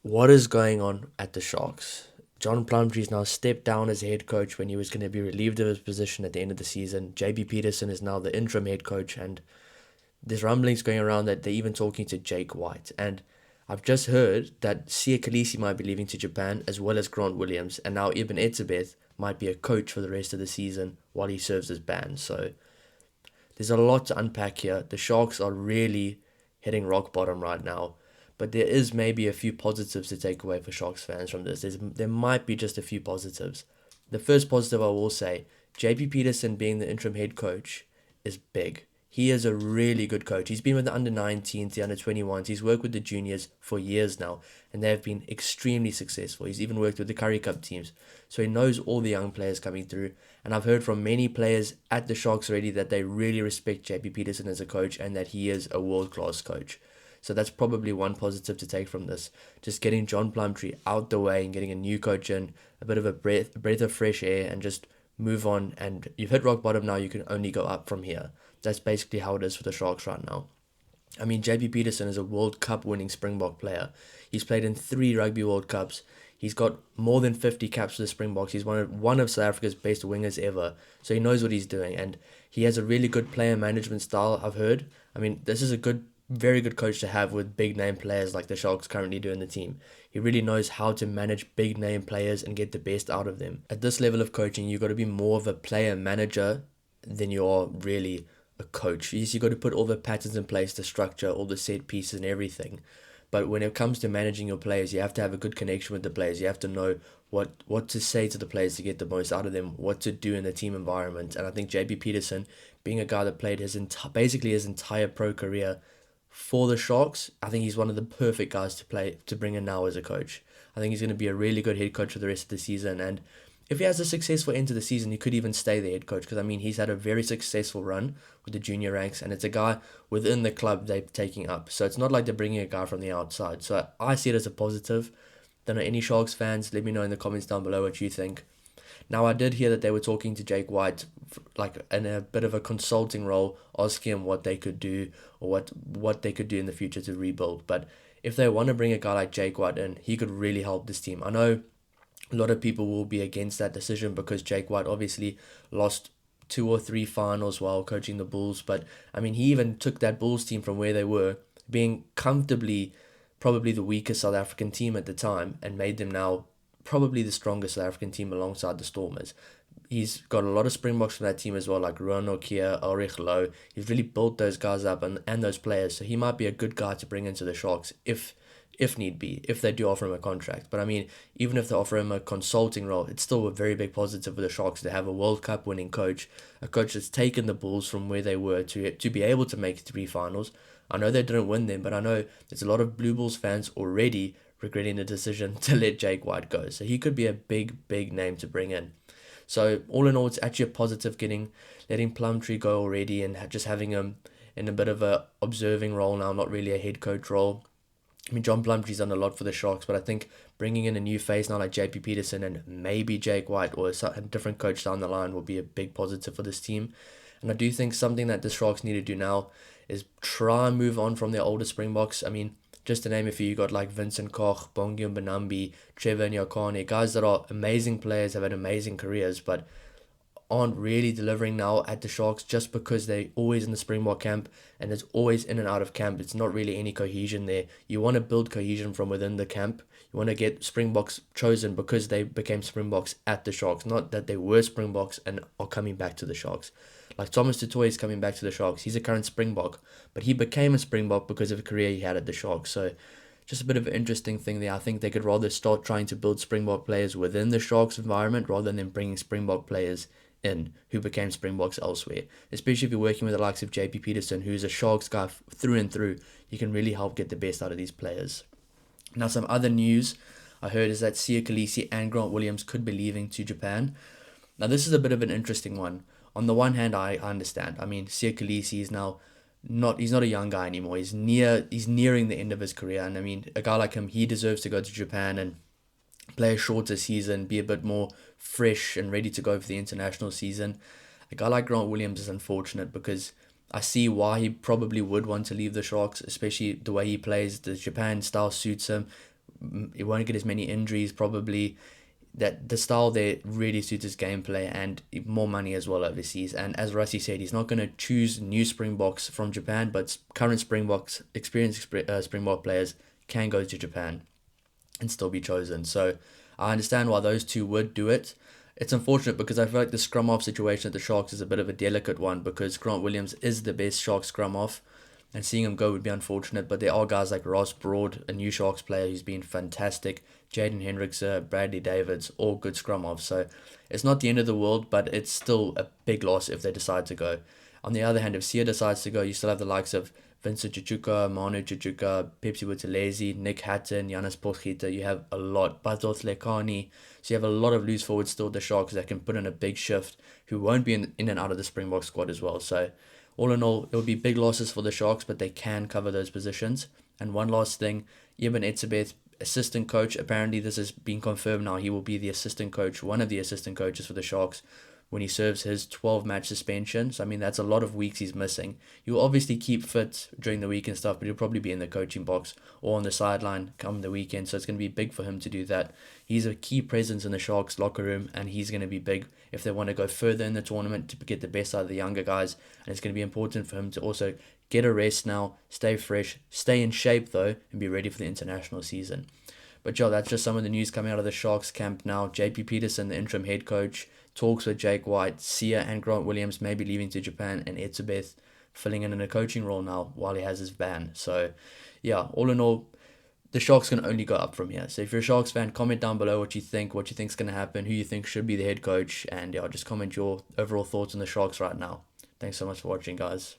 What is going on at the Sharks? John Plumtree's now stepped down as head coach when he was going to be relieved of his position at the end of the season. JB Peterson is now the interim head coach, and there's rumblings going around that they're even talking to Jake White. And I've just heard that Sia Khaleesi might be leaving to Japan, as well as Grant Williams, and now Ibn Etzebeth might be a coach for the rest of the season while he serves as ban. So there's a lot to unpack here. The Sharks are really hitting rock bottom right now. But there is maybe a few positives to take away for Sharks fans from this. There might be just a few positives. The first positive I will say, JP Peterson being the interim head coach is big. He is a really good coach. He's been with the under 19s, the under 21s. He's worked with the juniors for years now, and they have been extremely successful. He's even worked with the Curry Cup teams. So he knows all the young players coming through. And I've heard from many players at the Sharks already that they really respect JP Peterson as a coach and that he is a world-class coach. So that's probably one positive to take from this. Just getting John Plumtree out the way and getting a new coach in, a bit of a breath of fresh air, and just move on. And you've hit rock bottom now. You can only go up from here. That's basically how it is for the Sharks right now. I mean, JP Peterson is a World Cup winning Springbok player. He's played in 3 Rugby World Cups. He's got more than 50 caps for the Springboks. He's one of South Africa's best wingers ever. So he knows what he's doing. And he has a really good player management style, I've heard. I mean, this is a very good coach to have with big name players like the Sharks currently do in the team. He really knows how to manage big name players and get the best out of them. At this level of coaching, you've got to be more of a player manager than you are really a coach. Yes, you've got to put all the patterns in place, the structure, all the set pieces and everything. But when it comes to managing your players, you have to have a good connection with the players. You have to know what to say to the players to get the most out of them, what to do in the team environment. And I think JP Peterson, being a guy that played basically his entire pro career for the Sharks, I think he's one of the perfect guys to bring in now as a coach. I think he's going to be a really good head coach for the rest of the season, and if he has a successful end to the season, he could even stay the head coach because I mean he's had a very successful run with the junior ranks, and it's a guy within the club they're taking up. So it's not like they're bringing a guy from the outside. So I see it as a positive. Don't know, any Sharks fans, let me know in the comments down below what you think. Now, I did hear that they were talking to Jake White, like in a bit of a consulting role, asking him what they could do or what they could do in the future to rebuild. But if they want to bring a guy like Jake White in, he could really help this team. I know a lot of people will be against that decision because Jake White obviously lost 2 or 3 finals while coaching the Bulls. But I mean, he even took that Bulls team from where they were, being comfortably probably the weakest South African team at the time, and made them now probably the strongest South African team alongside the Stormers. He's got a lot of Springboks from that team as well, like Ruan Nokia, Ulrich Lowe. He's really built those guys up and those players, so he might be a good guy to bring into the Sharks if need be, if they do offer him a contract. But I mean, even if they offer him a consulting role, it's still a very big positive for the Sharks to have a World Cup winning coach, a coach that's taken the Bulls from where they were to be able to make 3 finals. I know they didn't win them, but I know there's a lot of Blue Bulls fans already regretting the decision to let Jake White go. So he could be a big name to bring in. So all in all, it's actually a positive letting Plumtree go already and just having him in a bit of a observing role now, not really a head coach role. I mean, John Plumtree's done a lot for the Sharks, but I think bringing in a new face now like JP Peterson and maybe Jake White or a different coach down the line will be a big positive for this team. And I do think something that the Sharks need to do now is try and move on from their older Springboks. I mean, just to name a few, you got like Vincent Koch, Bongi Benambi, Trevor Nyakane, guys that are amazing players, have had amazing careers, but aren't really delivering now at the Sharks just because they're always in the Springbok camp and it's always in and out of camp. It's not really any cohesion there. You want to build cohesion from within the camp. You want to get Springboks chosen because they became Springboks at the Sharks, not that they were Springboks and are coming back to the Sharks. Like Thomas Tutoy is coming back to the Sharks. He's a current Springbok, but he became a Springbok because of a career he had at the Sharks. So just a bit of an interesting thing there. I think they could rather start trying to build Springbok players within the Sharks environment rather than bringing Springbok players in who became Springboks elsewhere. Especially if you're working with the likes of JP Peterson, who's a Sharks guy through and through, you can really help get the best out of these players. Now, some other news I heard is that Sia Khaleesi and Grant Williams could be leaving to Japan. Now, this is a bit of an interesting one. On the one hand, I understand. I mean, Sia Khaleesi is now he's not a young guy anymore. He's nearing the end of his career, and I mean, a guy like him, he deserves to go to Japan and play a shorter season, be a bit more fresh and ready to go for the international season. A guy like Grant Williams is unfortunate because I see why he probably would want to leave the Sharks, especially the way he plays. The Japan style suits him. He won't get as many injuries probably. That the style there really suits his gameplay and more money as well overseas. And as Rusty said, he's not going to choose new Springboks from Japan, but current Springboks, experienced Springbok players can go to Japan and still be chosen. So I understand why those two would do it. It's unfortunate because I feel like the scrum off situation at the Sharks is a bit of a delicate one because Grant Williams is the best Sharks scrum off, and seeing him go would be unfortunate. But there are guys like Ross Broad, a new Sharks player who's been fantastic, Jaden Hendrickse, Bradley Davids, all good scrum off. So it's not the end of the world, but it's still a big loss if they decide to go. On the other hand, if Sia decides to go, you still have the likes of Vincent Chichuka, Manu Chichuka, Pepsi Buthelezi, Nick Hatton, Giannis Potgieter. You have a lot. Batot Lekani. So you have a lot of loose forwards still, the Sharks, that can put in a big shift, who won't be in and out of the Springbok squad as well. So all in all, it will be big losses for the Sharks, but they can cover those positions. And one last thing, Eben Etzebeth, assistant coach. Apparently this has been confirmed now. He will be the assistant coach, one of the assistant coaches for the Sharks, when he serves his 12-match suspension. So, I mean, that's a lot of weeks he's missing. He'll obviously keep fit during the week and stuff, but he'll probably be in the coaching box or on the sideline come the weekend. So it's going to be big for him to do that. He's a key presence in the Sharks locker room, and he's going to be big if they want to go further in the tournament to get the best out of the younger guys. And it's going to be important for him to also get a rest now, stay fresh, stay in shape though, and be ready for the international season. But yeah, that's just some of the news coming out of the Sharks camp now. JP Peterson, the interim head coach, talks with Jake White, Sia and Grant Williams may be leaving to Japan, and Etzebeth filling in a coaching role now while he has his ban. So yeah, all in all, the Sharks can only go up from here. So if you're a Sharks fan, comment down below what you think's going to happen, who you think should be the head coach, and yeah, just comment your overall thoughts on the Sharks right now. Thanks so much for watching, guys.